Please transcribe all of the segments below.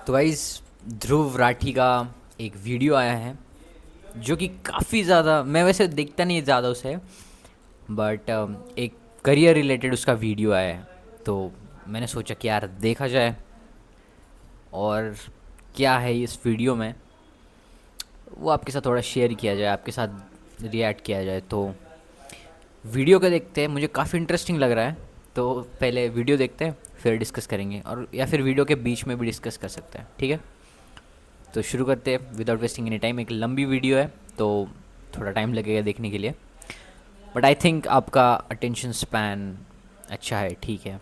तो गाइस, ध्रुव राठी का एक वीडियो आया है जो कि काफ़ी ज़्यादा, मैं वैसे देखता नहीं ज़्यादा उसे, बट एक करियर रिलेटेड उसका वीडियो आया है। तो मैंने सोचा कि यार देखा जाए और क्या है इस वीडियो में वो आपके साथ थोड़ा शेयर किया जाए, आपके साथ रिएक्ट किया जाए। तो वीडियो को देखते हैं, मुझे काफ़ी इंटरेस्टिंग लग रहा है। तो पहले वीडियो देखते हैं फिर डिस्कस करेंगे, और या फिर वीडियो के बीच में भी डिस्कस कर सकते हैं, ठीक है। तो शुरू करते हैं विदाउट वेस्टिंग एनी टाइम। एक लंबी वीडियो है तो थोड़ा टाइम लगेगा देखने के लिए, बट आई थिंक आपका अटेंशन स्पैन अच्छा है, ठीक है।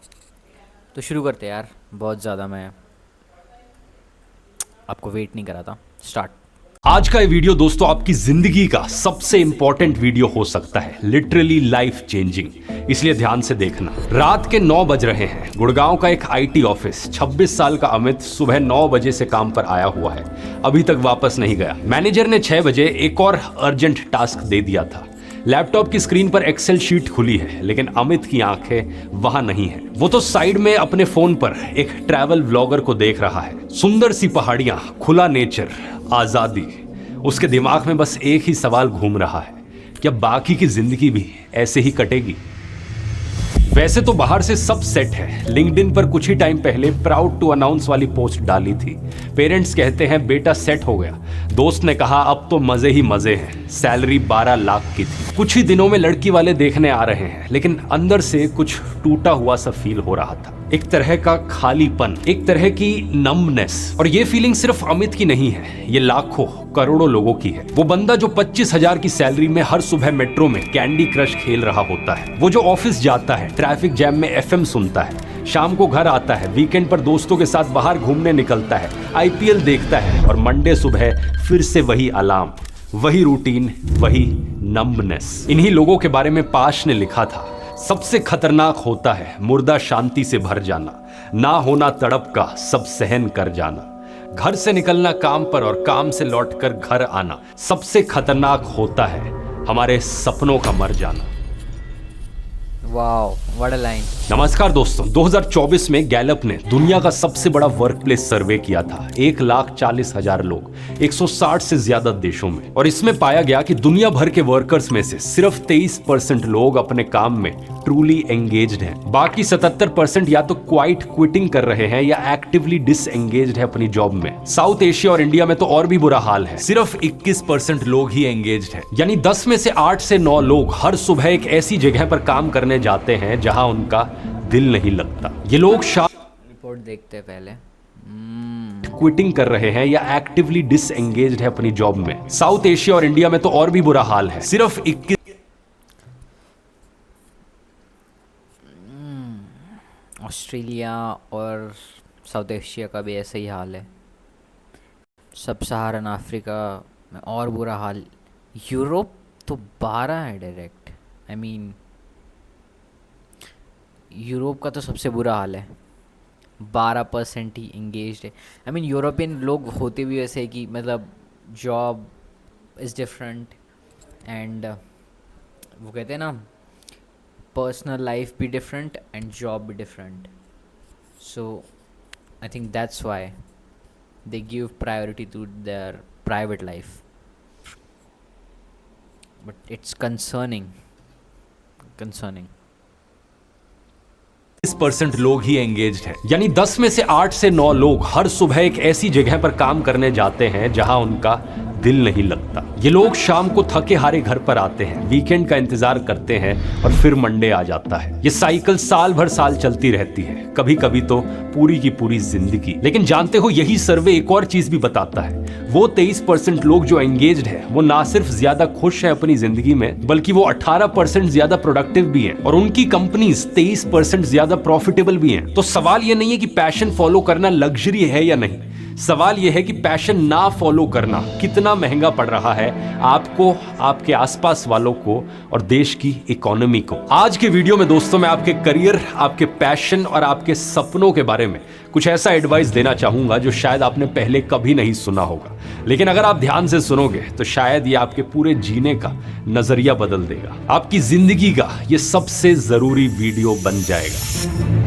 तो शुरू करते हैं यार, बहुत ज़्यादा मैं आपको वेट नहीं कराता। स्टार्ट। आज का ये वीडियो दोस्तों आपकी जिंदगी का सबसे इंपॉर्टेंट वीडियो हो सकता है, लिटरली लाइफ चेंजिंग, इसलिए ध्यान से देखना। रात के 9 बज रहे हैं। गुड़गांव का एक आईटी ऑफिस, 26 साल का अमित सुबह 9 बजे से काम पर आया हुआ है, अभी तक वापस नहीं गया। मैनेजर ने 6 बजे एक और अर्जेंट टास्क दे दिया था। लैपटॉप की स्क्रीन पर एक्सेल शीट खुली है, लेकिन अमित की आंखें वहां नहीं है। वो तो साइड में अपने फोन पर एक ट्रैवल व्लॉगर को देख रहा है। सुंदर सी पहाड़ियां, खुला नेचर, आजादी। उसके दिमाग में बस एक ही सवाल घूम रहा है, क्या बाकी की जिंदगी भी ऐसे ही कटेगी? वैसे तो बाहर से सब सेट है। लिंक्डइन पर कुछ ही टाइम पहले प्राउड टू अनाउंस वाली पोस्ट डाली थी। पेरेंट्स कहते हैं बेटा सेट हो गया। दोस्त ने कहा अब तो मजे ही मजे हैं। सैलरी 12 लाख की थी। कुछ ही दिनों में लड़की वाले देखने आ रहे हैं, लेकिन अंदर से कुछ टूटा हुआ सा फील हो रहा था। एक तरह का खालीपन, एक तरह की नम्बनेस। और ये फीलिंग सिर्फ अमित की नहीं है, ये लाखों करोड़ों लोगों की है। वो बंदा जो 25,000 की सैलरी में हर सुबह मेट्रो में कैंडी क्रश खेल रहा होता है, वो जो ऑफिस जाता है, ट्रैफिक जैम में एफएम सुनता है, शाम को घर आता है, वीकेंड पर दोस्तों के साथ बाहर घूमने निकलता है, आईपीएल देखता है, और मंडे सुबह फिर से वही अलार्म, वही रूटीन, वही नम्बनेस। इन्हीं लोगों के बारे में पाश ने लिखा था, सबसे खतरनाक होता है मुर्दा शांति से भर जाना, ना होना तड़प का सब सहन कर जाना। घर से निकलना काम पर और काम से लौटकर घर आना, सबसे खतरनाक होता है हमारे सपनों का मर जाना। Wow, what a line. नमस्कार दोस्तों, 2024 में गैलप ने दुनिया का सबसे बड़ा वर्कप्लेस सर्वे किया था। 1,40,000 लोग 160 से ज्यादा देशों में, और इसमें पाया गया कि दुनिया भर के वर्कर्स में से सिर्फ 23% लोग अपने काम में ट्रूली एंगेज्ड हैं। बाकी 77% या तो क्वाइट क्विटिंग कर रहे हैं या एक्टिवली डिसएंगेज्ड है अपनी जॉब में। साउथ एशिया और इंडिया में तो और भी बुरा हाल है, सिर्फ 21% लोग ही एंगेज्ड हैं। यानी 10 में से 8 से 9 लोग हर सुबह एक ऐसी जगह पर काम करने जाते हैं जहां उनका दिल नहीं लगता। ये लोग रिपोर्ट देखते हैं पहले। क्विटिंग कर रहे हैं या एक्टिवली डिसएंगेज्ड है अपनी जॉब में। साउथ एशिया और इंडिया में तो और भी बुरा हाल है, सिर्फ 21। ऑस्ट्रेलिया और साउथ एशिया का भी ऐसा ही हाल है। सब सहारन अफ्रीका में और बुरा हाल। यूरोप तो 12 है डायरेक्ट। आई मीन यूरोप का तो सबसे बुरा हाल है, 12% ही इंगेज्ड है। आई मीन यूरोपियन लोग होते भी वैसे है कि मतलब जॉब इज़ डिफरेंट, एंड वो कहते हैं ना, पर्सनल लाइफ भी डिफरेंट एंड जॉब भी different. So I think that's why they give priority to their private life, but it's concerning. 20% लोग ही एंगेज्ड हैं। यानी 10 में से 8 से 9 लोग हर सुबह एक ऐसी जगह पर काम करने जाते हैं जहां उनका दिल नहीं लगता। ये लोग शाम को थके हारे घर पर आते हैं, वीकेंड का इंतजार करते हैं, और फिर मंडे आ जाता है। ये साइकिल साल भर साल चलती रहती है, कभी कभी तो पूरी की पूरी जिंदगी। लेकिन जानते हो, यही सर्वे एक और चीज भी बताता है। वो 23% लोग जो एंगेज्ड है, वो ना सिर्फ ज्यादा खुश है अपनी जिंदगी में, बल्कि वो 18% ज्यादा प्रोडक्टिव भी है, और उनकी कंपनीज 23% ज्यादा प्रॉफिटेबल भी हैं। तो सवाल ये नहीं है कि पैशन फॉलो करना लग्जरी है या नहीं, सवाल यह है कि पैशन ना फॉलो करना कितना महंगा पड़ रहा है आपको, आपके आसपास वालों को, और देश की इकोनॉमी को। आज के वीडियो में दोस्तों मैं आपके करियर, आपके पैशन और आपके सपनों के बारे में कुछ ऐसा एडवाइस देना चाहूंगा जो शायद आपने पहले कभी नहीं सुना होगा, लेकिन अगर आप ध्यान से सुनोगे तो शायद ये आपके पूरे जीने का नजरिया बदल देगा। आपकी जिंदगी का ये सबसे जरूरी वीडियो बन जाएगा।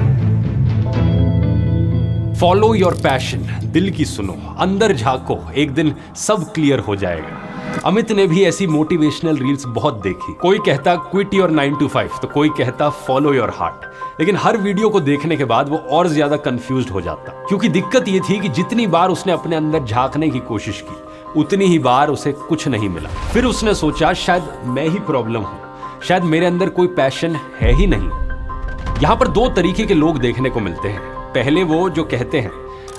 फॉलो योर पैशन, दिल की सुनो, अंदर झांको, एक दिन सब क्लियर हो जाएगा। अमित ने भी ऐसी मोटिवेशनल रील्स बहुत देखी। कोई कहता क्विट योर 9 to 5 तो कोई कहता फॉलो योर हार्ट। लेकिन हर वीडियो को देखने के बाद वो और ज्यादा कंफ्यूज्ड हो जाता, क्योंकि दिक्कत ये थी कि जितनी बार उसने अपने अंदर झांकने की कोशिश की उतनी ही बार उसे कुछ नहीं मिला। फिर उसने सोचा शायद मैं ही प्रॉब्लम हूं, शायद मेरे अंदर कोई पैशन है ही नहीं। यहाँ पर दो तरीके के लोग देखने को मिलते हैं। पहले वो जो कहते हैं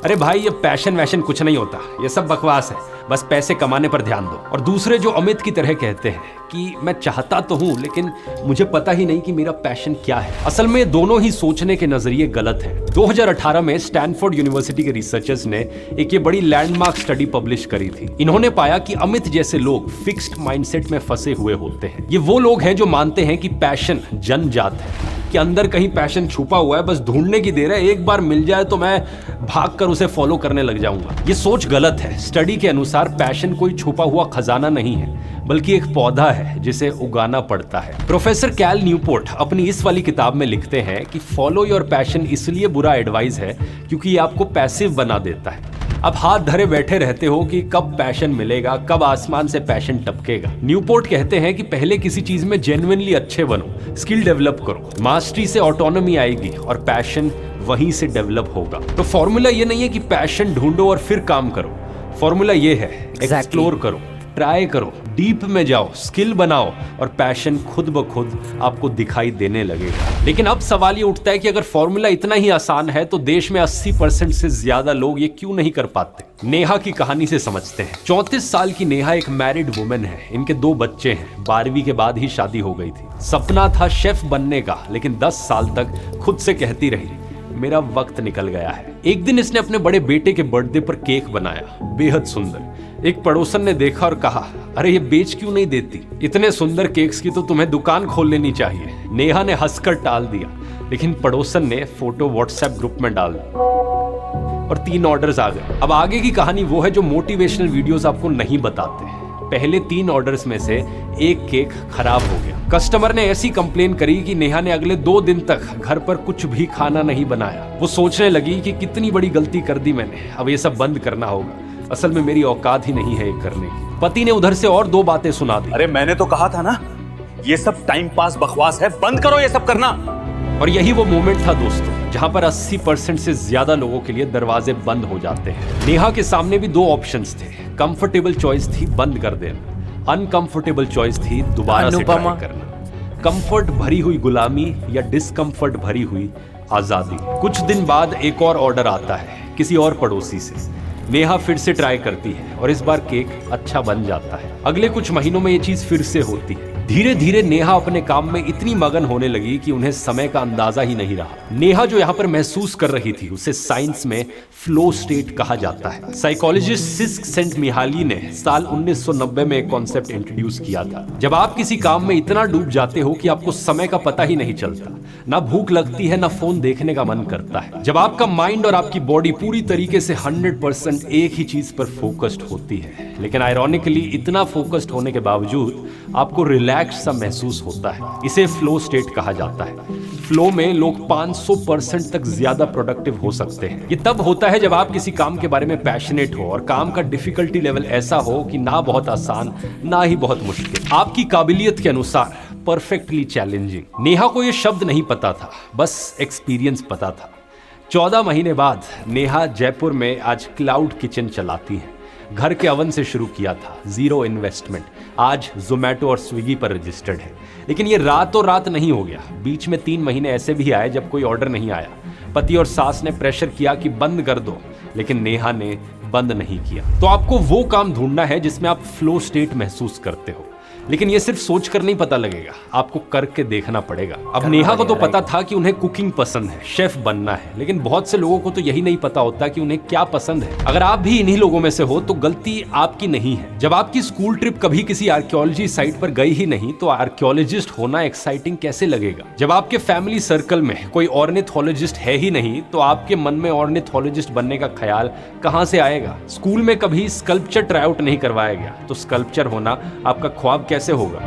अरे भाई ये पैशन वैशन कुछ नहीं होता, ये सब बकवास है, बस पैसे कमाने पर ध्यान दो। और दूसरे जो अमित की तरह कहते हैं कि मैं चाहता तो हूं लेकिन मुझे पता ही नहीं कि मेरा पैशन क्या है। असल में दोनों ही सोचने के नजरिए गलत हैं। 2018 में स्टैनफोर्ड यूनिवर्सिटी के रिसर्चर्स ने एक ये बड़ी लैंडमार्क स्टडी पब्लिश करी थी। इन्होंने पाया कि अमित जैसे लोग फिक्स्ड माइंडसेट में फंसे हुए होते हैं। ये वो लोग हैं जो मानते हैं कि पैशन जन्मजात है, कि अंदर कहीं पैशन छुपा हुआ है, बस ढूंढने की देर है, एक बार मिल जाए तो मैं भागकर उसे फॉलो करने लग जाऊंगा। ये सोच गलत है। स्टडी के अनुसार पैशन कोई छुपा हुआ खजाना नहीं है, बल्कि एक पौधा है जिसे उगाना पड़ता है। प्रोफेसर कैल न्यूपोर्ट अपनी इस वाली किताब में लिखते हैं कि फॉलो योर पैशन इसलिए बुरा एडवाइस है क्योंकि ये आपको पैसिव बना देता है। अब हाथ धरे बैठे रहते हो कि कब पैशन मिलेगा, कब आसमान से पैशन टपकेगा। न्यूपोर्ट कहते हैं कि पहले किसी चीज में जेन्युइनली अच्छे बनो, स्किल डेवलप करो, मास्टरी से ऑटोनॉमी आएगी और पैशन वहीं से डेवलप होगा। तो फॉर्मूला ये नहीं है कि पैशन ढूंढो और फिर काम करो। फॉर्मूला ये है एक्सप्लोर करो, ट्राई करो, डीप में जाओ, स्किल बनाओ और पैशन खुद ब खुद आपको दिखाई देने लगेगा। लेकिन अब सवाल ये उठता है कि अगर फॉर्मूला इतना ही आसान है तो देश में 80% से ज्यादा लोग ये क्यों नहीं कर पाते। नेहा की कहानी से समझते हैं। 34 साल की नेहा एक मैरिड वुमेन है। इनके 2 बच्चे हैं। 12वीं के बाद ही शादी हो गई थी। सपना था शेफ बनने का, लेकिन 10 साल तक खुद से कहती रही मेरा वक्त निकल गया है। एक दिन इसने अपने बड़े बेटे के बर्थडे पर केक बनाया, बेहद सुंदर। एक पड़ोसन ने देखा और कहा अरे ये बेच क्यों नहीं देती, इतने सुंदर केक्स की तो तुम्हें दुकान खोल लेनी चाहिए। नेहा ने हंसकर टाल दिया, लेकिन पड़ोसन ने फोटो व्हाट्सएप ग्रुप में डाल दी और 3 ऑर्डर्स आ गए। अब आगे की कहानी वो है जो मोटिवेशनल वीडियोस आपको नहीं बताते। पहले 3 ऑर्डर्स में से एक केक खराब हो गया। कस्टमर ने ऐसी कंप्लेन करी कि नेहा ने अगले 2 दिन तक घर पर कुछ भी खाना नहीं बनाया। वो सोचने लगी कि कितनी बड़ी गलती कर दी मैंने, अब ये सब बंद करना होगा। असल में मेरी औकात ही नहीं है ये करने की। पति ने उधर से और 2 बातें सुना दी। अरे मैंने तो कहा था ना, ये सब टाइम पास बकवास है, बंद करो ये सब करना। और यही वो मोमेंट था दोस्तों जहां पर 80% से ज्यादा लोगों के लिए दरवाजे बंद हो जाते हैं। नेहा के सामने भी 2 ऑप्शंस थे। कंफर्टेबल चॉइस थी बंद कर देना, अनकंफर्टेबल चॉइस थी दोबारा से ट्राई करना। कंफर्ट भरी हुई गुलामी या डिस्कंफर्ट भरी हुई आजादी। कुछ दिन बाद एक और ऑर्डर आता है किसी और पड़ोसी से। नेहा फिर से ट्राई करती है और इस बार केक अच्छा बन जाता है। अगले कुछ महीनों में ये चीज फिर से होती है। धीरे धीरे नेहा अपने काम में इतनी मगन होने लगी कि उन्हें समय का अंदाजा ही नहीं रहा। नेहा जो यहाँ पर महसूस कर रही थी उसे साइंस में फ्लो स्टेट कहा जाता है। साइकोलॉजिस्ट सिस्क सेंट मिहाली ने साल 1990 में एक कॉन्सेप्ट इंट्रोड्यूस किया था। जब आप किसी काम में इतना डूब जाते हो कि आपको समय का पता ही नहीं चलता, ना भूख लगती है ना फोन देखने का मन करता है, जब आपका माइंड और आपकी बॉडी पूरी तरीके से 100% एक ही चीज पर फोकस्ड होती है, लेकिन आयरॉनिकली इतना फोकस्ड होने के बावजूद आपको रिलैक्स सा महसूस होता है, इसे फ्लो स्टेट कहा जाता है। फ्लो में लोग 500% तक ज्यादा प्रोडक्टिव हो सकते हैं। ये तब होता है जब आप किसी काम के बारे में पैशनेट हो और काम का डिफिकल्टी लेवल ऐसा हो कि ना बहुत आसान ना ही बहुत मुश्किल, आपकी काबिलियत के अनुसार परफेक्टली चैलेंजिंग। नेहा को ये शब्द नहीं पता था, बस एक्सपीरियंस पता था। 14 महीने बाद नेहा जयपुर में आज क्लाउड किचन चलाती है। घर के अवन से शुरू किया था, 0 इन्वेस्टमेंट, आज जोमेटो और स्विगी पर रजिस्टर्ड है। लेकिन ये रातों रात नहीं हो गया। बीच में 3 महीने ऐसे भी आए जब कोई ऑर्डर नहीं आया। पति और सास ने प्रेशर किया कि बंद कर दो, लेकिन नेहा ने बंद नहीं किया। तो आपको वो काम ढूंढना है जिसमें आप फ्लो स्टेट महसूस करते हो, लेकिन ये सिर्फ सोच कर नहीं पता लगेगा, आपको करके देखना पड़ेगा। अब नेहा को तो पता था कि उन्हें कुकिंग पसंद है, शेफ बनना है, लेकिन बहुत से लोगों को तो यही नहीं पता होता कि उन्हें क्या पसंद है। अगर आप भी इन्हीं लोगों में से हो तो गलती आपकी नहीं है। जब आपकी स्कूल ट्रिप कभी किसी आर्कियोलॉजी साइट पर गई ही नहीं तो आर्कियोलॉजिस्ट होना एक्साइटिंग कैसे लगेगा। जब आपके फैमिली सर्कल में कोई ऑर्निथोलॉजिस्ट है ही नहीं तो आपके मन में ऑर्निथोलॉजिस्ट बनने का ख्याल कहां से आएगा। स्कूल में कभी स्कल्पचर ट्राई आउट नहीं करवाया गया तो स्कल्पचर होना आपका ख्वाब कैसे होगा।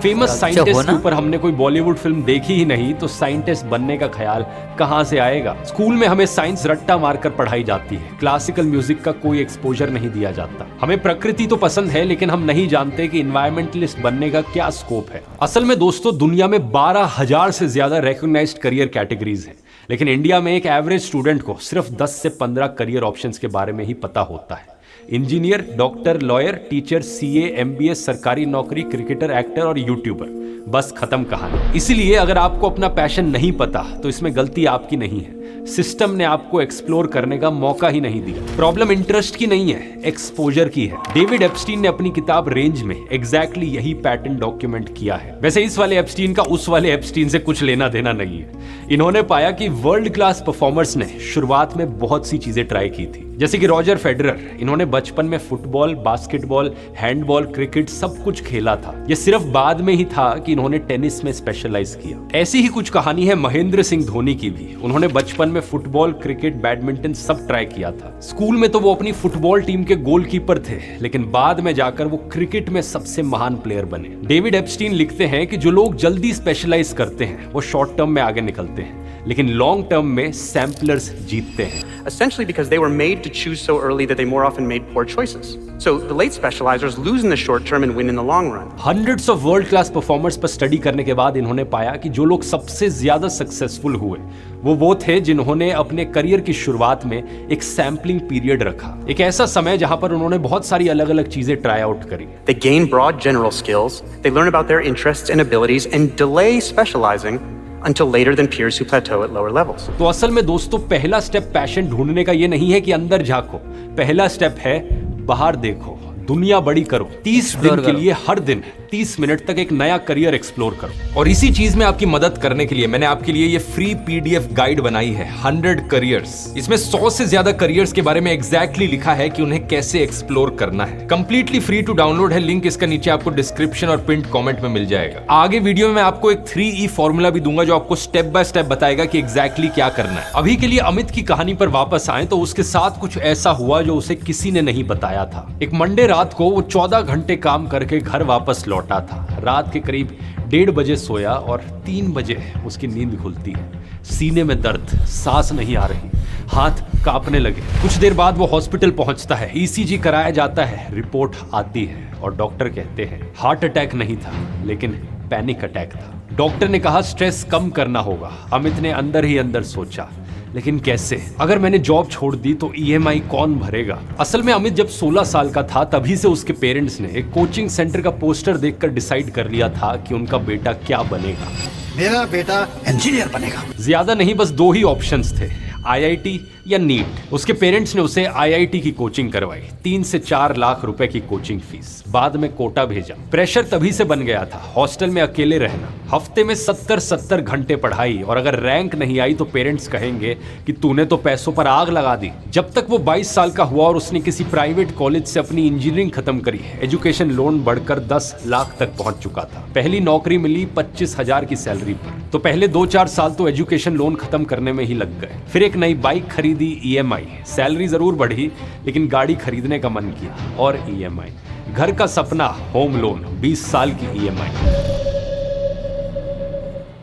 फेमस अच्छा साइंटिस्ट होना? के ऊपर हमने कोई बॉलीवुड फिल्म देखी ही नहीं तो साइंटिस्ट बनने का ख्याल कहां से आएगा। स्कूल में हमें साइंस रट्टा मारकर पढ़ाई जाती है, क्लासिकल म्यूजिक का कोई एक्सपोजर नहीं दिया जाता। हमें प्रकृति तो पसंद है लेकिन हम नहीं जानते कि इन्वायरमेंटलिस्ट बनने का क्या स्कोप है। असल में दोस्तों दुनिया में 12,000 से ज्यादा रिकॉग्नाइज्ड करियर कैटेगरीज हैं, लेकिन इंडिया में एक एवरेज स्टूडेंट को सिर्फ 10 से 15 करियर ऑप्शंस के बारे में ही पता होता है। Engineer, doctor, lawyer, teacher, CA, MBA, सरकारी नौकरी, क्रिकेटर, एक्टर और यूट्यूबर, बस खत्म कहानी। इसीलिए अगर आपको अपना पैशन नहीं पता तो इसमें गलती आपकी नहीं है, सिस्टम ने आपको एक्सप्लोर करने का मौका ही नहीं दिया। प्रॉब्लम इंटरेस्ट की नहीं है, एक्सपोजर की है। डेविड एप्स्टीन ने अपनी किताब रेंज में एग्जैक्टली यही पैटर्न डॉक्यूमेंट किया है। वैसे इस वाले एप्स्टीन का उस वाले एप्स्टीन से कुछ लेना देना नहीं है। इन्होंने पाया कि वर्ल्ड क्लास परफॉर्मर्स ने शुरुआत में बहुत सी चीजें ट्राई की थी, जैसे कि रॉजर फेडरर। इन्होंने बचपन में फुटबॉल, बास्केटबॉल, हैंडबॉल, क्रिकेट सब कुछ खेला था। यह सिर्फ बाद में ही था कि इन्होंने टेनिस में स्पेशलाइज किया। ऐसी ही कुछ कहानी है महेंद्र सिंह धोनी की भी। उन्होंने बचपन में फुटबॉल, क्रिकेट, बैडमिंटन सब ट्राई किया था। स्कूल में तो वो अपनी फुटबॉल टीम के गोलकीपर थे, लेकिन बाद में जाकर वो क्रिकेट में सबसे महान प्लेयर बने। डेविड एप्स्टीन लिखते हैं कि जो लोग जल्दी स्पेशलाइज करते हैं वो शॉर्ट टर्म में आगे निकलते हैं, लेकिन लॉन्ग टर्म में सैम्पलर्स जीतते हैं। Essentially because they were made to choose so early that they more often made poor choices. So the late specializers lose in the short term and win in the long run. Hundreds of world class performers पर study करने के बाद इन्होंने पाया कि जो लोग सबसे ज्यादा सक्सेसफुल हुए वो थे जिन्होंने अपने करियर की शुरुआत में एक सैम्पलिंग पीरियड रखा, एक ऐसा समय जहां पर उन्होंने बहुत सारी अलग अलग चीजें ट्राई आउट करी। They gain broad general skills, they learn about their interests and abilities and delay specializing until later than peers who plateau at lower levels. तो असल में दोस्तों पहला स्टेप पैशन ढूंढने का ये नहीं है कि अंदर झांको, पहला स्टेप है बाहर देखो, दुनिया बड़ी करो। 30 दिन के लिए हर दिन 30 मिनट तक एक नया करियर एक्सप्लोर करो। और इसी चीज में आपकी मदद करने के लिए मैंने आपके लिए ये फ्री पीडीएफ गाइड बनाई है 100 करियर्स। इसमें 100 से ज्यादा करियर्स के बारे में एग्जैक्टली लिखा है कि उन्हें कैसे एक्सप्लोर करना है। कंप्लीटली फ्री टू डाउनलोड है, लिंक इसका नीचे आपको डिस्क्रिप्शन और पिंड कमेंट में मिल जाएगा। आगे वीडियो में मैं आपको एक 3E फॉर्मूला भी दूंगा जो आपको स्टेप बाय स्टेप बताएगा कि एग्जैक्टली क्या करना है। अभी के लिए अमित की कहानी पर वापस आए तो उसके साथ कुछ ऐसा हुआ जो उसे किसी ने नहीं बताया था। एक मंडे रात को वो 14 घंटे काम करके घर वापस लौटा था। रात के करीब 1:30 बजे सोया और 3 बजे उसकी नींद खुलती है। सीने में दर्द, सांस नहीं आ रही, हाथ कांपने लगे। कुछ देर बाद वो हॉस्पिटल पहुंचता है, ECG कराया जाता है, रिपोर्ट आती है और डॉक्टर कहते हैं हार्ट अटैक नहीं था लेकिन पैनिक अटैक था। डॉक्टर ने कहा स्ट्रेस कम करना होगा। अमित ने अंदर ही अंदर सोचा, लेकिन कैसे? अगर मैंने जॉब छोड़ दी तो EMI कौन भरेगा? असल में अमित जब 16 साल का था तभी से उसके पेरेंट्स ने एक कोचिंग सेंटर का पोस्टर देखकर डिसाइड कर लिया था कि उनका बेटा क्या बनेगा। मेरा बेटा इंजीनियर बनेगा। ज्यादा नहीं, बस 2 ही ऑप्शंस थे, IIT या नीट। उसके पेरेंट्स ने उसे IIT की कोचिंग करवाई, 3 से 4 लाख रुपए की कोचिंग फीस। बाद में कोटा भेजा। प्रेशर तभी से बन गया था, हॉस्टल में अकेले रहना, हफ्ते में 70 घंटे पढ़ाई, और अगर रैंक नहीं आई तो पेरेंट्स कहेंगे कि तूने तो पैसों पर आग लगा दी। जब तक वो 22 साल का हुआ और उसने किसी प्राइवेट कॉलेज से अपनी इंजीनियरिंग खत्म करी, एजुकेशन लोन बढ़कर 10 लाख तक पहुंच चुका था। पहली नौकरी मिली 25,000 की सैलरी पर। तो पहले 2-4 साल तो एजुकेशन लोन खत्म करने में ही लग गए। फिर एक नई बाइक खरीदी, EMI। सैलरी जरूर बढ़ी लेकिन गाड़ी खरीदने का मन किया और EMI। घर का सपना, होम लोन, 20 साल की EMI।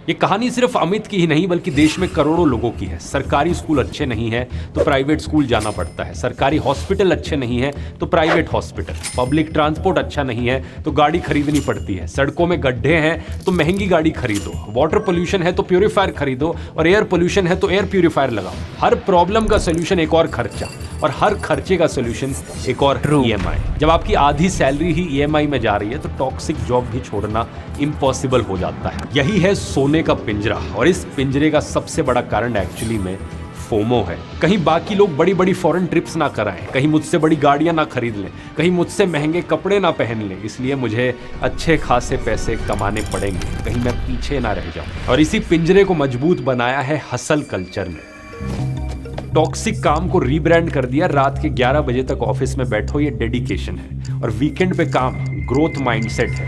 ये कहानी सिर्फ अमित की ही नहीं बल्कि देश में करोड़ों लोगों की है। सरकारी स्कूल अच्छे नहीं है तो प्राइवेट स्कूल जाना पड़ता है, सरकारी हॉस्पिटल अच्छे नहीं है तो प्राइवेट हॉस्पिटल, पब्लिक ट्रांसपोर्ट अच्छा नहीं है तो गाड़ी खरीदनी पड़ती है, सड़कों में गड्ढे हैं तो महंगी गाड़ी खरीदो, वाटर पोल्यूशन है तो प्यूरीफायर खरीदो, और एयर पोल्यूशन है तो एयर प्यूरीफायर लगाओ। हर प्रॉब्लम का सोल्यूशन एक और खर्चा, और हर खर्चे का सोल्यूशन एक और EMI। जब आपकी आधी सैलरी ही EMI में जा रही है तो टॉक्सिक जॉब भी छोड़ना इम्पॉसिबल हो जाता है। यही है सोने का पिंजरा, और इस पिंजरे का सबसे बड़ा कारण एक्चुअली में फोमो है। कहीं बाकी लोग बड़ी बड़ी फॉरेन ट्रिप्स ना कराएं, कहीं मुझसे बड़ी गाड़ियां ना खरीद लें, कहीं मुझसे महंगे कपड़े ना पहन लें, इसलिए मुझे अच्छे खासे पैसे कमाने पड़ेंगे, कहीं मैं पीछे ना रह जाऊं। और इसी पिंजरे को मजबूत बनाया है हसल कल्चर ने। टॉक्सिक काम को रीब्रांड कर दिया, रात के 11 बजे तक ऑफिस में बैठो, ये डेडिकेशन है, और वीकेंड पे काम ग्रोथ माइंडसेट है।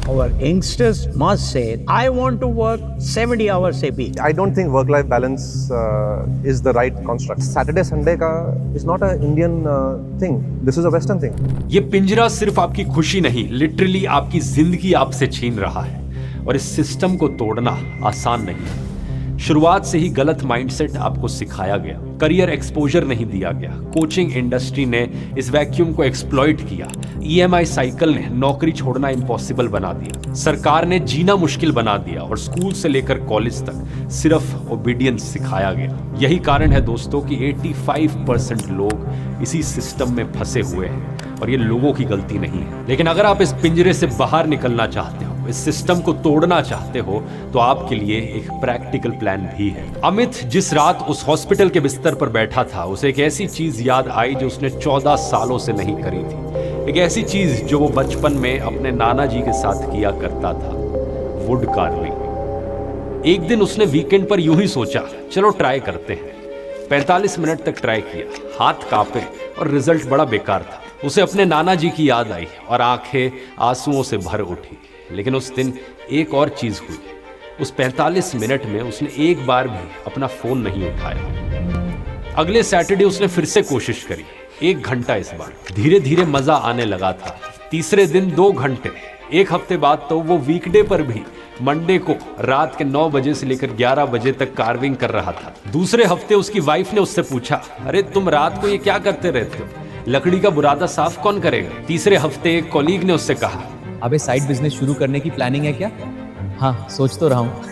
Our youngsters must say, I want to work 70 hours a week. I don't think work-life balance is the right construct. Saturday, Sunday का is not an Indian thing. This is a Western thing. ये पिंजरा सिर्फ आपकी खुशी नहीं, literally आपकी जिंदगी आपसे छीन रहा है। और इस सिस्टम को तोड़ना आसान नहीं है। शुरुआत से ही गलत माइंडसेट आपको सिखाया गया, करियर एक्सपोजर नहीं दिया गया, कोचिंग इंडस्ट्री ने इस वैक्यूम को एक्सप्लॉइट किया, ईएमआई साइकिल ने नौकरी छोड़ना इम्पॉसिबल बना दिया, सरकार ने जीना मुश्किल बना दिया और स्कूल से लेकर कॉलेज तक सिर्फ ओबीडियंस सिखाया गया। यही कारण है दोस्तों कि 85% लोग इसी सिस्टम में फंसे हुए हैं और ये लोगों की गलती नहीं है। लेकिन अगर आप इस पिंजरे से बाहर निकलना चाहते हो, इस सिस्टम को तोड़ना चाहते हो, तो आपके लिए एक प्रैक्टिकल प्लान भी है। अमित जिस रात उस हॉस्पिटल के बिस्तर पर बैठा था, उसे एक ऐसी चीज याद आई जो उसने 14 सालों से नहीं करी थी। एक ऐसी चीज जो वो बचपन में अपने नाना जी के साथ किया करता था, वुड कार्विंग। एक दिन उसने वीकेंड पर यूं ही सोचा, चलो ट्राई करते हैं। 45 मिनट तक ट्राई किया, हाथ कांपे और रिजल्ट बड़ा बेकार था। उसे अपने नाना जी की याद आई और आंखें आंसुओं से भर उठी। लेकिन उस दिन एक और चीज हुई। उस 45 मिनट में उसने एक बार भी अपना फोन नहीं उठाया। अगले सैटरडे उसने फिर से कोशिश करी, 1 घंटा इस बार। धीरे धीरे मजा आने लगा था। तीसरे दिन 2 घंटे। एक हफ्ते बाद तो वो वीकडे पर भी मंडे को रात के 9 बजे से लेकर 11 बजे तक कार्विंग कर रहा था। दूसरे हफ्ते उसकी वाइफ ने उससे पूछा, अरे तुम रात को ये क्या करते रहते हो, लकड़ी का बुरादा साफ कौन करेगा? तीसरे हफ्ते एक कॉलीग ने उससे कहा, अबे साइड बिजनेस शुरू करने की प्लानिंग है क्या? हाँ, सोच तो रहा हूँ।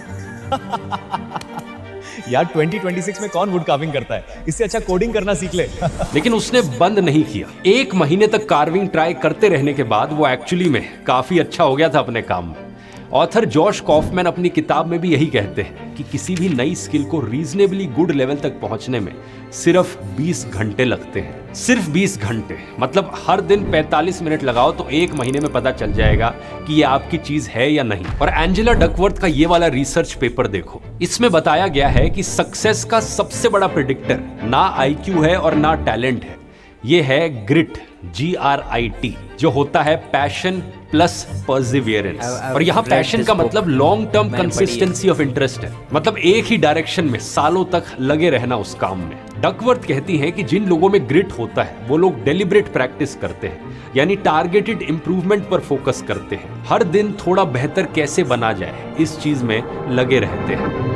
यार 2026 में कौन वुड कार्विंग करता है? इससे अच्छा कोडिंग करना सीख ले। लेकिन उसने बंद नहीं किया। 1 महीने तक कार्विंग ट्राई करते रहने के बाद वो एक्चुअली में काफी अच्छा हो गया था अपने काम में। ऑथर जॉश कॉफमैन अपनी किताब में भी यही कहते हैं कि किसी भी नई स्किल को रीजनेबली गुड लेवल तक पहुंचने में सिर्फ 20 घंटे लगते हैं। सिर्फ 20 घंटे, मतलब हर दिन 45 मिनट लगाओ तो 1 महीने में पता चल जाएगा कि ये आपकी चीज है या नहीं। और एंजेला डकवर्थ का ये वाला रिसर्च पेपर देखो, इसमें बताया गया है कि सक्सेस का सबसे बड़ा प्रेडिक्टर ना IQ है और ना टैलेंट है, ये है ग्रिट, GRIT, जो होता है पैशन प्लस परसिवियरेंस। और यहाँ पैशन का मतलब long term consistency of interest है, मतलब एक ही डायरेक्शन में सालों तक लगे रहना उस काम में। डकवर्थ कहती हैं कि जिन लोगों में ग्रिट होता है वो लोग डेलिब्रेट प्रैक्टिस करते हैं, यानी टारगेटेड इंप्रूवमेंट पर फोकस करते हैं। हर दिन थोड़ा बेहतर कैसे बना जाए, इस चीज में लगे रहते हैं।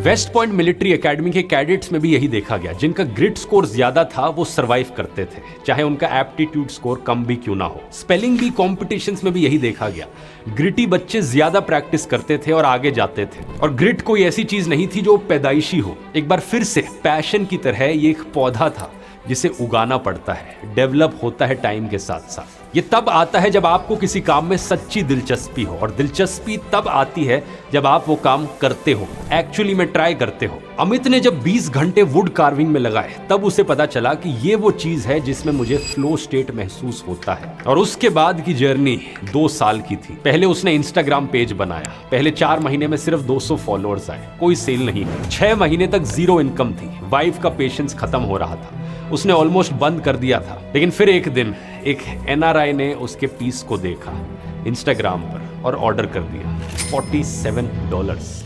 वेस्ट पॉइंट मिलिट्री एकेडमी के कैडेट्स में भी यही देखा गया। जिनका ग्रिट स्कोर ज्यादा था वो सरवाइव करते थे, चाहे उनका एप्टीट्यूड स्कोर कम भी क्यों ना हो। स्पेलिंग बी कॉम्पिटिशन्स में भी यही देखा गया। ग्रिटी बच्चे ज्यादा प्रैक्टिस करते थे और आगे जाते थे। और ग्रिट कोई ऐसी चीज नहीं थी जो पैदाइशी हो। एक बार फिर से पैशन की तरह ये एक पौधा था जिसे उगाना पड़ता है, डेवलप होता है टाइम के साथ साथ। ये तब आता है जब आपको किसी काम में सच्ची दिलचस्पी हो, और दिलचस्पी तब आती है जब आप वो काम करते हो, एक्चुअली में ट्राई करते हो। अमित ने जब 20 घंटे वुड कार्विंग में लगाए तब उसे पता चला कि ये वो चीज है जिसमें मुझे फ्लो स्टेट महसूस होता है। और उसके बाद की जर्नी 2 साल की थी। पहले उसने इंस्टाग्राम पेज बनाया। पहले 4 महीने में सिर्फ 200 फॉलोअर्स आए, कोई सेल नहीं। 6 महीने तक 0 इनकम थी। वाइफ का पेशेंस खत्म हो रहा था, उसने ऑलमोस्ट बंद कर दिया था। लेकिन फिर एक दिन एक NRI ने उसके पीस को देखा इंस्टाग्राम पर और ऑर्डर कर दिया। $47।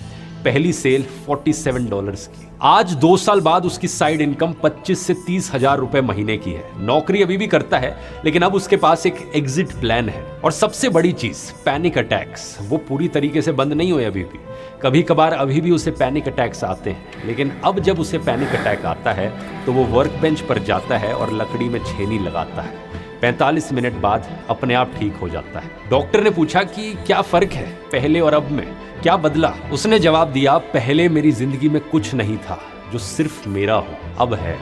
पहली सेल $47 की। आज 2 साल बाद उसकी साइड इनकम 25 से 30 हजार रुपए महीने की है। नौकरी अभी भी करता है, लेकिन अब उसके पास एक एग्जिट प्लान है। और सबसे बड़ी चीज, पैनिक अटैक्स, वो पूरी तरीके से बंद नहीं हुए अभी भी। कभी कभार अभी भी उसे पैनिक अटैक्स आते हैं, लेकिन अब जब उसे पैनिक अटैक आता है तो वो वर्क बेंच पर जाता है और लकड़ी में छेनी लगाता है। 45 मिनट बाद अपने आप ठीक हो जाता है। डॉक्टर ने पूछा कि क्या फर्क है पहले और अब में, क्या बदला? उसने जवाब दिया, पहले मेरी जिंदगी में कुछ नहीं था जो सिर्फ मेरा हो, अब है।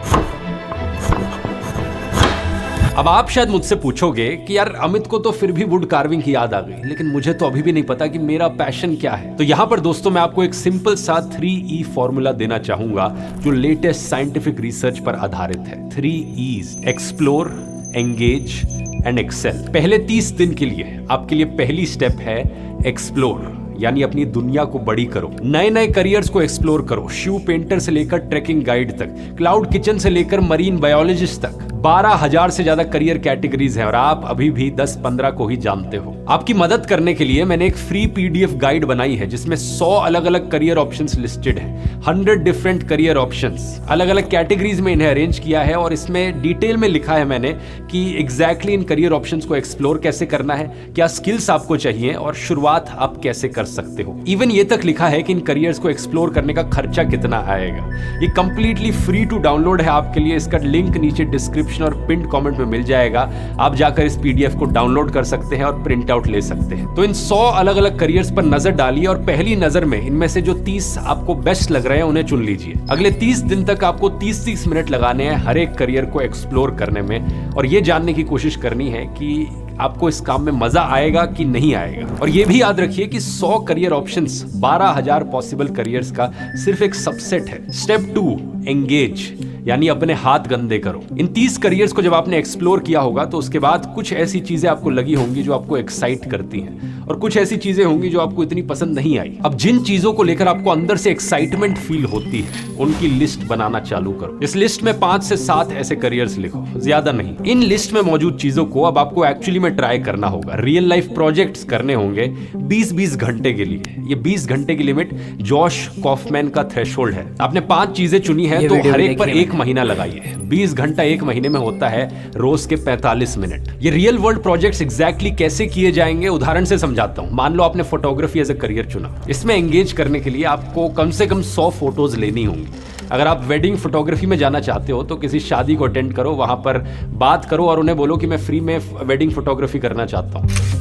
अब आप शायद मुझसे पूछोगे कि यार अमित को तो फिर भी वुड कार्विंग की याद आ गई, लेकिन मुझे तो अभी भी नहीं पता कि मेरा पैशन क्या है। तो यहाँ पर दोस्तों मैं आपको एक सिंपल सा 3E फॉर्मूला देना चाहूंगा जो लेटेस्ट साइंटिफिक रिसर्च पर आधारित है। 3 E's, explore, engage and Excel. पहले 30 दिन के लिए आपके लिए पहली स्टेप है एक्सप्लोर, यानी अपनी दुनिया को बड़ी करो, नए नए करियर्स को एक्सप्लोर करो, शू पेंटर से लेकर ट्रैकिंग गाइड तक, क्लाउड किचन से लेकर मरीन बायोलॉजिस्ट तक। 12,000 से ज्यादा करियर कैटेगरीज हैं और आप अभी भी 10-15 को ही जानते हो। आपकी मदद करने के लिए मैंने एक फ्री पीडीएफ गाइड बनाई है जिसमें 100 अलग अलग करियर ऑप्शंस लिस्टेड हैं। 100 डिफरेंट करियर ऑप्शंस अलग अलग कैटेगरीज में इन्हें अरेंज किया है और इसमें डिटेल में लिखा है मैंने कि एग्जैक्टली इन करियर ऑप्शंस को एक्सप्लोर कैसे करना है, क्या स्किल्स आपको चाहिए और शुरुआत आप कैसे कर सकते हो। इवन ये तक लिखा है कि इन करियर्स को एक्सप्लोर करने का खर्चा कितना आएगा। ये कंप्लीटली फ्री टू डाउनलोड है आपके लिए। इसका लिंक नीचे डिस्क्रिप्शन और पिन कमेंट में मिल जाएगा। आप जाकर इस पीडीएफ को डाउनलोड कर सकते हैं और प्रिंट आउट ले सकते हैं। तो इन 100 अलग अलग करियर्स पर नजर डालिए और पहली नजर में इनमें से जो 30 आपको बेस्ट लग रहे हैं उन्हें चुन लीजिए। अगले 30 दिन तक आपको 30-30 मिनट लगाने हैं हर एक करियर को एक्सप्लोर करने में और ये जानने की कोशिश करनी है कि आपको इस काम में मजा आएगा कि नहीं आएगा। और ये भी याद रखिए कि 100 करियर ऑप्शंस 12,000 पॉसिबल करियर्स का सिर्फ एक सबसेट है। स्टेप 2 एंगेज, यानी अपने हाथ गंदे करो। इन 30 करियर्स को जब आपने एक्सप्लोर किया होगा तो उसके बाद कुछ ऐसी चीजें आपको लगी होंगी जो आपको एक्साइट करती हैं और कुछ ऐसी चीजें होंगी जो आपको इतनी पसंद नहीं आई। अब जिन चीजों को लेकर आपको अंदर से एक्साइटमेंट फील होती है उनकी लिस्ट बनाना चालू करो। इस लिस्ट में 5 से 7 ऐसे करियर्स लिखो, ज्यादा नहीं। इन लिस्ट में मौजूद चीजों को अब आपको एक्चुअली में ट्राई करना होगा। रियल लाइफ प्रोजेक्ट्स करने होंगे 20-20 घंटे के लिए। ये 20 घंटे की लिमिट जॉश कॉफमैन का थ्रेशोल्ड है। आपने 5 चीजें चुनी है तो हर एक पर 1 महीना लगाइए। 20 घंटा 1 महीने में होता है रोज के 45 मिनट। ये रियल वर्ल्ड प्रोजेक्ट्स एग्जैक्टली कैसे किए जाएंगे उदाहरण से समझाता हूं। मान लो आपने फोटोग्राफी एज अ करियर चुना। इसमें एंगेज करने के लिए आपको कम से कम 100 फोटोज लेनी होंगी। अगर आप वेडिंग फोटोग्राफी में जाना चाहते हो तो किसी शादी को अटेंड करो, वहां पर बात करो और उन्हें बोलो कि मैं फ्री में वेडिंग फोटोग्राफी करना चाहता हूं।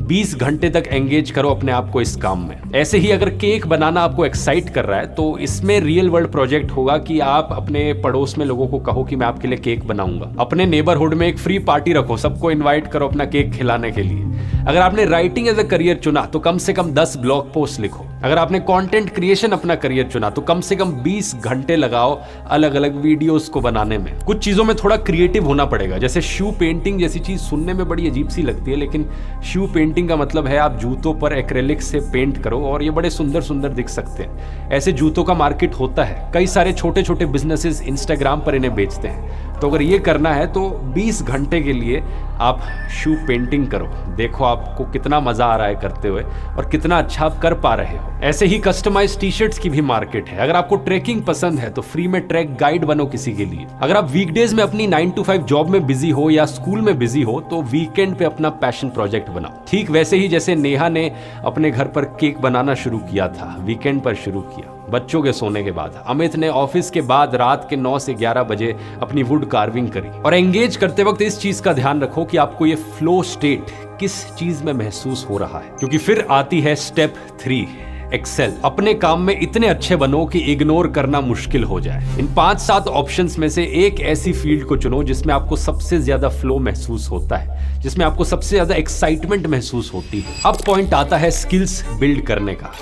20 घंटे तक एंगेज करो अपने आप को इस काम में। ऐसे ही अगर केक बनाना आपको एक्साइट कर रहा है तो इसमें रियल वर्ल्ड प्रोजेक्ट होगा कि आप अपने पड़ोस में लोगों को कहो कि मैं आपके लिए केक बनाऊंगा। अपने नेबरहुड में एक फ्री पार्टी रखो, सबको इनवाइट करो अपना केक खिलाने के लिए। अगर आपने राइटिंग एज अ करियर चुना तो कम से कम 10 ब्लॉग पोस्ट लिखो। अगर आपने कंटेंट क्रिएशन अपना करियर चुना तो कम से कम 20 घंटे लगाओ अलग अलग वीडियोस को बनाने में। कुछ चीजों में थोड़ा क्रिएटिव होना पड़ेगा, जैसे शू पेंटिंग जैसी चीज सुनने में बड़ी अजीब सी लगती है, लेकिन शू पेंटिंग का मतलब है आप जूतों पर एक्रेलिक से पेंट करो और ये बड़े सुंदर सुंदर दिख सकते हैं। ऐसे जूतों का मार्केट होता है। कई सारे छोटे छोटे बिजनेसेस इंस्टाग्राम पर इन्हें बेचते हैं। तो अगर ये करना है तो 20 घंटे के लिए आप शू पेंटिंग करो। देखो आपको कितना मजा आ रहा है करते हुए और कितना अच्छा आप कर पा रहे हो। ऐसे ही कस्टमाइज टी शर्ट्स की भी मार्केट है। अगर आपको ट्रैकिंग पसंद है तो फ्री में ट्रैक गाइड बनो किसी के लिए। अगर आप वीकडेज में अपनी 9 to 5 जॉब में बिजी हो या स्कूल में बिजी हो तो वीकेंड पे अपना पैशन प्रोजेक्ट बनाओ। ठीक वैसे ही जैसे नेहा ने अपने घर पर केक बनाना शुरू किया था, वीकेंड पर शुरू किया बच्चों के सोने के बाद। अमित ने ऑफिस के बाद रात के 9 से 11 बजे अपनी वुड कार्विंग करी। और एंगेज करते वक्त इस चीज का ध्यान रखो कि आपको ये फ्लो स्टेट किस चीज में महसूस हो रहा है, क्योंकि फिर आती है स्टेप 3 एक्सेल। अपने काम में इतने अच्छे बनो कि इग्नोर करना मुश्किल हो जाए। इन 5-7 ऑप्शंस में से एक ऐसी फील्ड को चुनो जिसमें आपको सबसे ज्यादा फ्लो महसूस होता है, जिसमें आपको सबसे ज्यादा एक्साइटमेंट महसूस होती है। अब पॉइंट आता है स्किल्स बिल्ड करने का।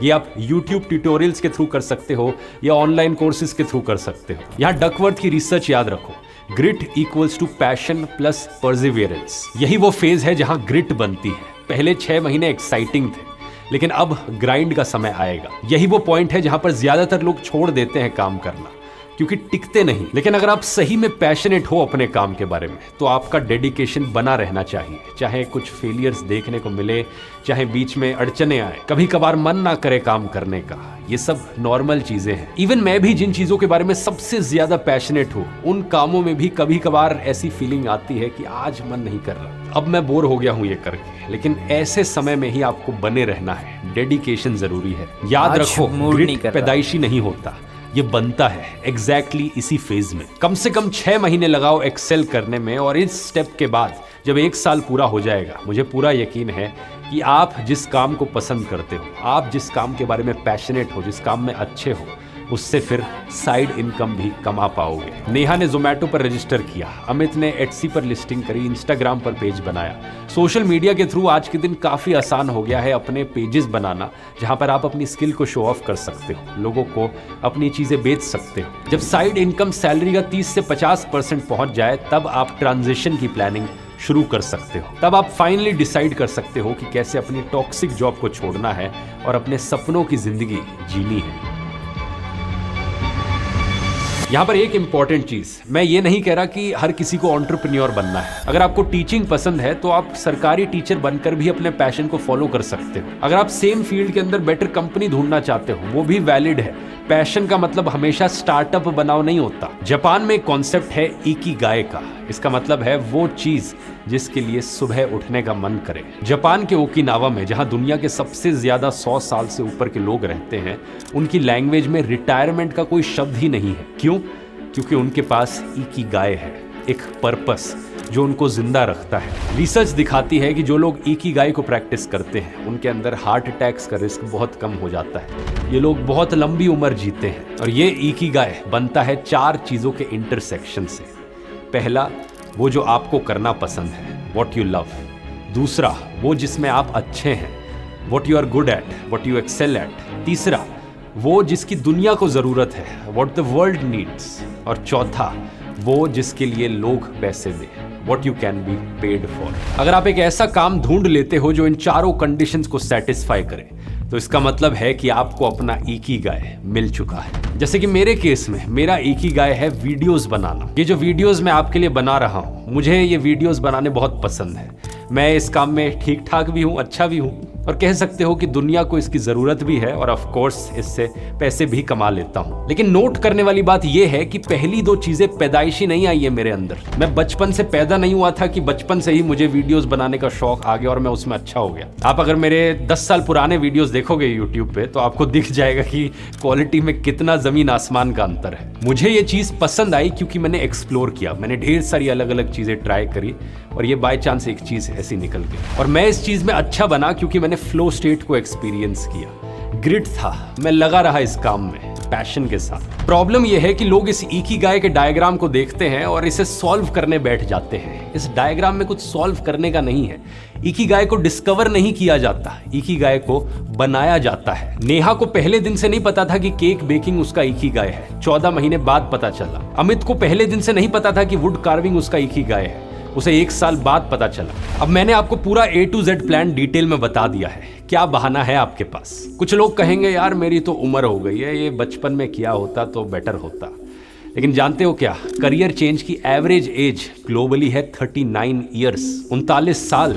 ये आप YouTube ट्यूटोरियल्स के थ्रू कर सकते हो या ऑनलाइन कोर्सेज के थ्रू कर सकते हो। यहाँ डकवर्थ की रिसर्च याद रखो, grit equals to passion plus perseverance. यही वो फेज है जहां ग्रिट बनती है। पहले 6 महीने एक्साइटिंग थे, लेकिन अब ग्राइंड का समय आएगा। यही वो पॉइंट है जहां पर ज्यादातर लोग छोड़ देते हैं काम करना, क्योंकि टिकते नहीं। लेकिन अगर आप सही में पैशनेट हो अपने काम के बारे में तो आपका डेडिकेशन बना रहना चाहिए। चाहे कुछ फेलियर्स देखने को मिले, चाहे बीच में अड़चने आए, कभी कभार मन ना करे काम करने का, ये सब नॉर्मल चीजें हैं। इवन मैं भी जिन चीजों के बारे में सबसे ज्यादा पैशनेट हूँ उन कामों में भी कभी कभार ऐसी फीलिंग आती है कि आज मन नहीं कर रहा, अब मैं बोर हो गया हूँ ये करके। लेकिन ऐसे समय में ही आपको बने रहना है। डेडिकेशन जरूरी है। याद रखो, ग्रिट पैदाइशी नहीं होता, ये बनता है एग्जैक्टली इसी फेज में। कम से कम 6 महीने लगाओ एक्सेल करने में और इस स्टेप के बाद जब 1 साल पूरा हो जाएगा, मुझे पूरा यकीन है कि आप जिस काम को पसंद करते हो, आप जिस काम के बारे में पैशनेट हो, जिस काम में अच्छे हो, उससे फिर साइड इनकम भी कमा पाओगे। नेहा ने जोमेटो पर रजिस्टर किया, अमित ने एटसी पर लिस्टिंग करी, इंस्टाग्राम पर पेज बनाया। सोशल मीडिया के थ्रू आज के दिन काफ़ी आसान हो गया है अपने पेजेस बनाना, जहां पर आप अपनी स्किल को शो ऑफ कर सकते हो, लोगों को अपनी चीज़ें बेच सकते हो। जब साइड इनकम सैलरी का 30 से 50% पहुंच जाए तब आप ट्रांजिशन की प्लानिंग शुरू कर सकते हो। तब आप फाइनली डिसाइड कर सकते हो कि कैसे अपनी टॉक्सिक जॉब को छोड़ना है और अपने सपनों की जिंदगी जीनी है। यहाँ पर एक इंपॉर्टेंट चीज, मैं ये नहीं कह रहा कि हर किसी को एंटरप्रेन्योर बनना है। अगर आपको टीचिंग पसंद है तो आप सरकारी टीचर बनकर भी अपने पैशन को फॉलो कर सकते हो। अगर आप सेम फील्ड के अंदर बेटर कंपनी ढूंढना चाहते हो, वो भी वैलिड है। पैशन का मतलब हमेशा स्टार्टअप बनाओ नहीं होता। जापान में एक कॉन्सेप्ट है इकिगाई का। इसका मतलब है वो चीज जिसके लिए सुबह उठने का मन करे। जापान के ओकिनावा में, जहां दुनिया के सबसे ज्यादा 100 साल से ऊपर के लोग रहते हैं, उनकी लैंग्वेज में रिटायरमेंट का कोई शब्द ही नहीं है। क्यों? क्योंकि उनके पास इकिगाई है, एक पर्पस जो उनको जिंदा रखता है। रिसर्च दिखाती है कि जो लोग इकिगाई को प्रैक्टिस करते हैं उनके अंदर हार्ट अटैक्स का रिस्क बहुत कम हो जाता है। ये लोग बहुत लंबी उम्र जीते हैं। और ये इकिगाई बनता है 4 चीजों के इंटरसेक्शन से। पहला, वो जो आपको करना पसंद है, व्हाट यू लव। दूसरा, वो जिसमें आप अच्छे हैं, what you are good at, what you excel at. तीसरा, वो जिसकी दुनिया को जरूरत है, व्हाट द वर्ल्ड नीड्स। और चौथा, वो जिसके लिए लोग पैसे दें, what you can be paid for। अगर आप एक ऐसा काम ढूंढ लेते हो जो इन चारों कंडीशंस को सेटिस्फाई करे, तो इसका मतलब है कि आपको अपना इकिगाई मिल चुका है। जैसे कि मेरे केस में मेरा इकिगाई है वीडियोस बनाना। ये जो वीडियोस मैं आपके लिए बना रहा हूँ, मुझे ये वीडियोस बनाने बहुत पसंद है। मैं इस काम में ठीक ठाक भी हूँ, अच्छा भी हूँ, और कह सकते हो कि दुनिया को इसकी जरूरत भी है, और ऑफ कोर्स इससे पैसे भी कमा लेता हूँ। लेकिन नोट करने वाली बात यह है कि पहली 2 चीजें पैदाइशी नहीं आई है मेरे अंदर। मैं बचपन से पैदा नहीं हुआ था कि बचपन से ही मुझे वीडियोस बनाने का शौक आ गया और मैं उसमें अच्छा हो गया। आप अगर मेरे 10 साल पुराने वीडियोस देखोगे यूट्यूब पे, तो आपको दिख जाएगा कि क्वालिटी में कितना जमीन आसमान का अंतर है। मुझे ये चीज पसंद आई क्योंकि मैंने एक्सप्लोर किया, मैंने ढेर सारी अलग अलग चीजें ट्राई करी, और ये बाय चांस एक चीज ऐसी निकल गई। और मैं इस चीज में अच्छा बना क्योंकि मैंने फ्लो स्टेट को एक्सपीरियंस किया। ग्रिट था, मैं लगा रहा इस काम में पैशन के साथ। प्रॉब्लम यह है कि लोग इस इकिगाई के डायग्राम को देखते हैं और इसे सॉल्व करने बैठ जाते हैं। इस डायग्राम में कुछ सॉल्व करने का नहीं है। इकिगाई को डिस्कवर नहीं किया जाता, इकिगाई को बनाया जाता है। नेहा को पहले दिन से नहीं पता था कि केक बेकिंग उसका इकिगाई है, 14 महीने बाद पता चला। अमित को पहले दिन से नहीं पता था कि वुड कार्विंग उसका इकिगाई है, उसे 1 साल बाद पता चला। अब मैंने आपको पूरा A to Z plan detail में बता दिया है। क्या बहाना है आपके पास? कुछ लोग कहेंगे यार मेरी तो उम्र हो गई है, ये बचपन में किया होता तो बेटर होता। लेकिन जानते हो क्या, करियर चेंज की एवरेज एज ग्लोबली है 39 ईयर्स, 39 साल।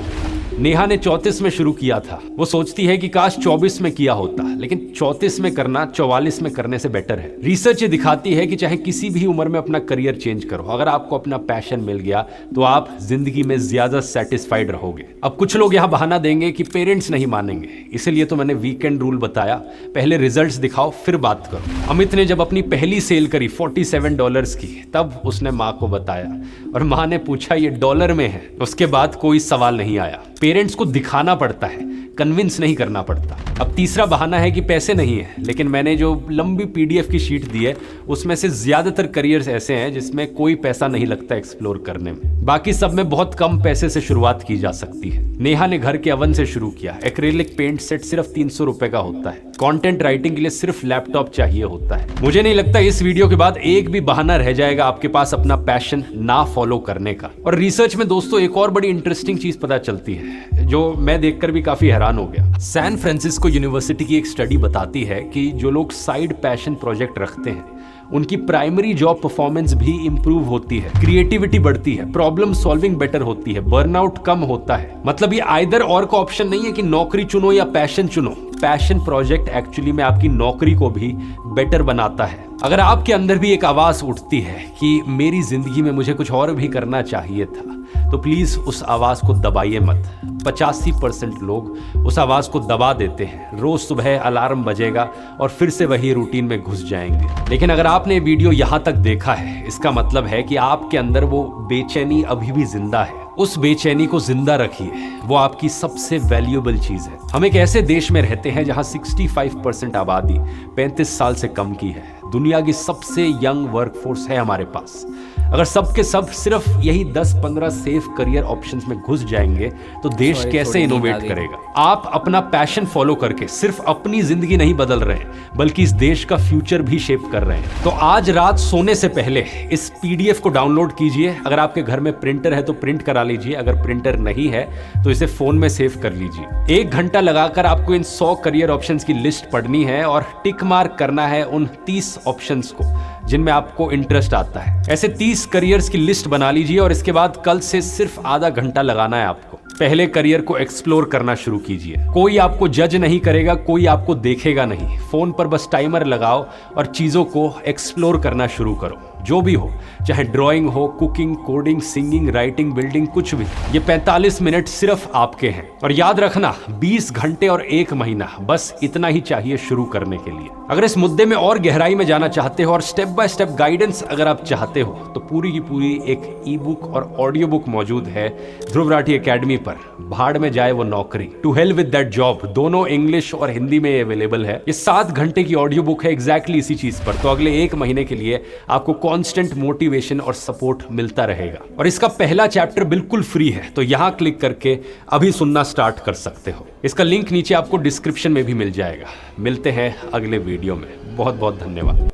नेहा ने 34 में शुरू किया था। वो सोचती है कि काश 24 में किया होता, लेकिन 34 में करना 44 में करने से बेटर है। रिसर्च ये दिखाती है कि चाहे किसी भी उम्र में अपना करियर चेंज करो, अगर आपको अपना पैशन मिल गया तो आप जिंदगी में ज्यादा सेटिस्फाइड रहोगे। अब कुछ लोग यहाँ बहाना देंगे कि पेरेंट्स नहीं मानेंगे, इसीलिए तो मैंने वीकेंड रूल बताया, पहले रिजल्ट्स दिखाओ फिर बात करो। अमित ने जब अपनी पहली सेल करी $47 की, तब उसने माँ को बताया और माँ ने पूछा ये डॉलर में है। उसके बाद कोई सवाल नहीं आया। पेरेंट्स को दिखाना पड़ता है, कन्विंस नहीं करना पड़ता। अब तीसरा बहाना है कि पैसे नहीं है, लेकिन मैंने जो लंबी PDF की शीट दी है उसमें से ज्यादातर करियर्स ऐसे हैं जिसमें कोई पैसा नहीं लगता एक्सप्लोर करने में। बाकी सब में बहुत कम पैसे से शुरुआत की जा सकती है। नेहा ने घर के अवन से शुरू किया। एक्रेलिक पेंट सेट सिर्फ 300 रुपए का होता है। कंटेंट राइटिंग के लिए सिर्फ लैपटॉप चाहिए होता है। मुझे नहीं लगता इस वीडियो के बाद एक भी बहाना रह जाएगा आपके पास अपना पैशन ना फॉलो करने का। और रिसर्च में दोस्तों एक और बड़ी इंटरेस्टिंग चीज पता चलती है जो मैं देखकर भी काफी हैरान हो गया। सैन फ्रांसिस्को यूनिवर्सिटी की एक स्टडी बताती है कि जो लोग साइड पैशन प्रोजेक्ट रखते हैं उनकी प्राइमरी जॉब परफॉर्मेंस भी इंप्रूव होती है, क्रिएटिविटी बढ़ती है, प्रॉब्लम सॉल्विंग बेटर होती है, बर्नआउट कम होता है। मतलब ये आइदर और का ऑप्शन नहीं है कि नौकरी चुनो या पैशन चुनो। पैशन प्रोजेक्ट एक्चुअली में आपकी नौकरी को भी बेटर बनाता है। अगर आपके अंदर भी एक आवाज उठती है कि मेरी जिंदगी में मुझे कुछ और भी करना चाहिए था, तो प्लीज उस आवाज को दबाइए मत। 85% लोग उस आवाज को दबा देते हैं। रोज सुबह अलार्म बजेगा और फिर से वही रूटीन में घुस जाएंगे। लेकिन अगर आपने वीडियो यहां तक देखा है, इसका मतलब है कि आपके अंदर वो बेचैनी अभी भी जिंदा है। उस बेचैनी को जिंदा रखिए, वो आपकी सबसे वैल्यूएबल चीज है। हम एक ऐसे देश में रहते हैं जहां 65% आबादी 35 साल से कम की है। दुनिया की सबसे यंग वर्कफोर्स है हमारे पास। अगर सबके सब सिर्फ यही 10-15 सेफ करियर ऑप्शंस में घुस जाएंगे तो देश Sorry, कैसे थोड़ी नींद आ इनोवेट गई। करेगा। आप अपना पैशन फॉलो करके सिर्फ अपनी जिंदगी नहीं बदल रहे हैं बल्कि इस देश का फ्यूचर भी शेप कर रहे हैं। तो आज रात सोने से पहले इस पीडीएफ को डाउनलोड कीजिए। अगर आपके घर में प्रिंटर है तो प्रिंट करा लीजिए, अगर प्रिंटर नहीं है तो इसे फोन में सेव कर लीजिए। 1 घंटा लगाकर आपको इन 100 करियर ऑप्शंस की लिस्ट पढ़नी है और टिक मार्क करना है उन 30 ऑप्शंस को जिनमें आपको इंटरेस्ट आता है। ऐसे 30 करियर्स की लिस्ट बना लीजिए और इसके बाद कल से सिर्फ आधा घंटा लगाना है आपको। पहले करियर को एक्सप्लोर करना शुरू कीजिए। कोई आपको जज नहीं करेगा, कोई आपको देखेगा नहीं। फोन पर बस टाइमर लगाओ और चीजों को एक्सप्लोर करना शुरू करो। जो भी हो, चाहे ड्राइंग हो, cooking, coding, singing, writing, building, कुछ भी। ये 45 मिनट सिर्फ आपके हैं। और याद रखना 20 घंटे और 1 महीना, बस इतना ही चाहिए शुरू करने के लिए। अगर इस मुद्दे में और गहराई में जाना चाहते हो और स्टेप बाय स्टेप गाइडेंस अगर आप चाहते हो तो पूरी की पूरी एक ई बुक और ऑडियो बुक मौजूद है ध्रुव राठी एकेडमी पर। भाड़ में जाए वो नौकरी, to hell with that job, दोनों इंग्लिश और हिंदी में अवेलेबल है। ये 7 घंटे की ऑडियो बुक है एग्जैक्टली इसी चीज पर। तो अगले 1 महीने के लिए आपको कांस्टेंट मोटिवेशन और सपोर्ट मिलता रहेगा। और इसका पहला चैप्टर बिल्कुल फ्री है, तो यहां क्लिक करके अभी सुनना स्टार्ट कर सकते हो। इसका लिंक नीचे आपको डिस्क्रिप्शन में भी मिल जाएगा। मिलते हैं अगले वीडियो में। बहुत बहुत धन्यवाद।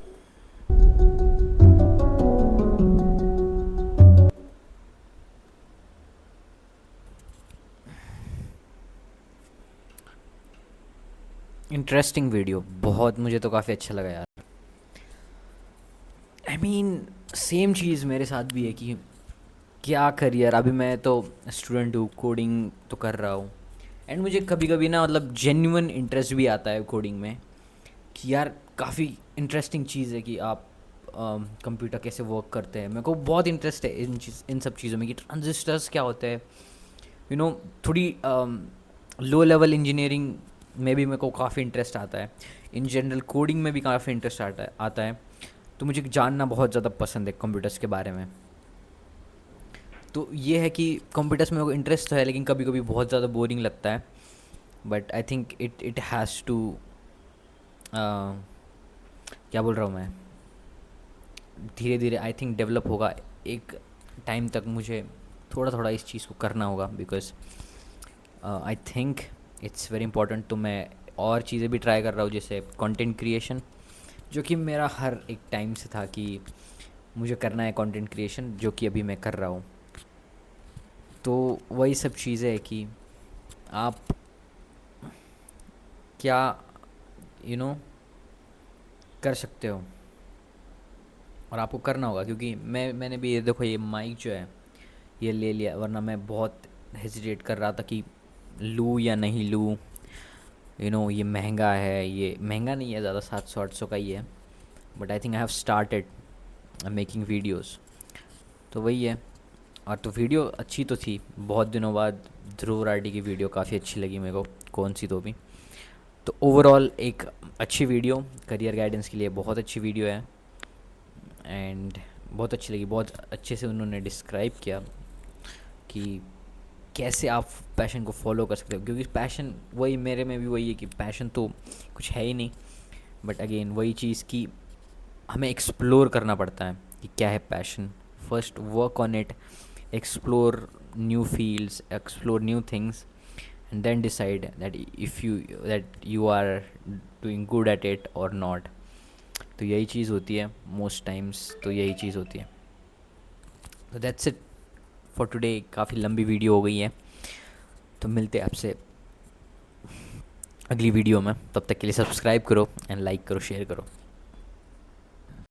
इंटरेस्टिंग वीडियो, बहुत, मुझे तो काफ़ी अच्छा लगा यार। आई मीन सेम चीज़ मेरे साथ भी है कि क्या करियर। अभी मैं तो स्टूडेंट हूँ, कोडिंग तो कर रहा हूँ एंड मुझे कभी कभी ना मतलब जेन्युइन इंटरेस्ट भी आता है कोडिंग में कि यार काफ़ी इंटरेस्टिंग चीज़ है कि आप कंप्यूटर कैसे वर्क करते हैं। मेरे को बहुत इंटरेस्ट है इन सब चीज़ों में कि ट्रांजिस्टर्स क्या होते हैं, यू नो। थोड़ी लो लेवल इंजीनियरिंग में भी मेरे को काफ़ी इंटरेस्ट आता है। इन जनरल कोडिंग में भी काफ़ी इंटरेस्ट आता है। तो मुझे जानना बहुत ज़्यादा पसंद है कंप्यूटर्स के बारे में। तो ये है कि कंप्यूटर्स में मेरे को इंटरेस्ट तो है लेकिन कभी कभी बहुत ज़्यादा बोरिंग लगता है। But I think it has to, क्या बोल रहा हूँ मैं, धीरे धीरे आई थिंक डेवलप होगा। एक टाइम तक मुझे थोड़ा थोड़ा इस चीज़ को करना होगा because I think it's very important. तो मैं और चीज़ें भी ट्राई कर रहा हूँ जैसे कंटेंट क्रिएशन, जो कि मेरा हर एक टाइम से था कि मुझे करना है कंटेंट क्रिएशन, जो कि अभी मैं कर रहा हूँ। तो वही सब चीज़ें है कि आप क्या कर सकते हो और आपको करना होगा। क्योंकि मैंने भी ये देखो, ये माइक जो है ये ले लिया, वरना मैं बहुत हेजिटेट कर रहा था कि लूँ या नहीं लूँ। ये महंगा है, ये महंगा नहीं है ज़्यादा, 700-800 का ही है। But I think I have started making videos. तो वही है। और तो वीडियो अच्छी तो थी, बहुत दिनों बाद ध्रुव राठी की वीडियो काफ़ी अच्छी लगी मेरे को, कौन सी तो भी। तो ओवरऑल एक अच्छी वीडियो, करियर गाइडेंस के लिए बहुत अच्छी वीडियो है एंड बहुत अच्छी लगी। बहुत अच्छे से उन्होंने डिस्क्राइब किया कि कैसे आप पैशन को फॉलो कर सकते हो। क्योंकि पैशन, वही मेरे में भी वही है कि पैशन तो कुछ है ही नहीं। बट अगेन वही चीज़ कि हमें एक्सप्लोर करना पड़ता है कि क्या है passion. First work on it, explore new fields, explore new things and then decide that you are doing good at it और नॉट। तो यही चीज़ होती है मोस्ट टाइम्स, तो यही चीज़ होती है। तो दैट्स इट फॉर टुडे। काफ़ी लंबी वीडियो हो गई है, तो मिलते हैं आपसे अगली वीडियो में। तब तक के लिए सब्सक्राइब करो एंड लाइक करो, शेयर करो।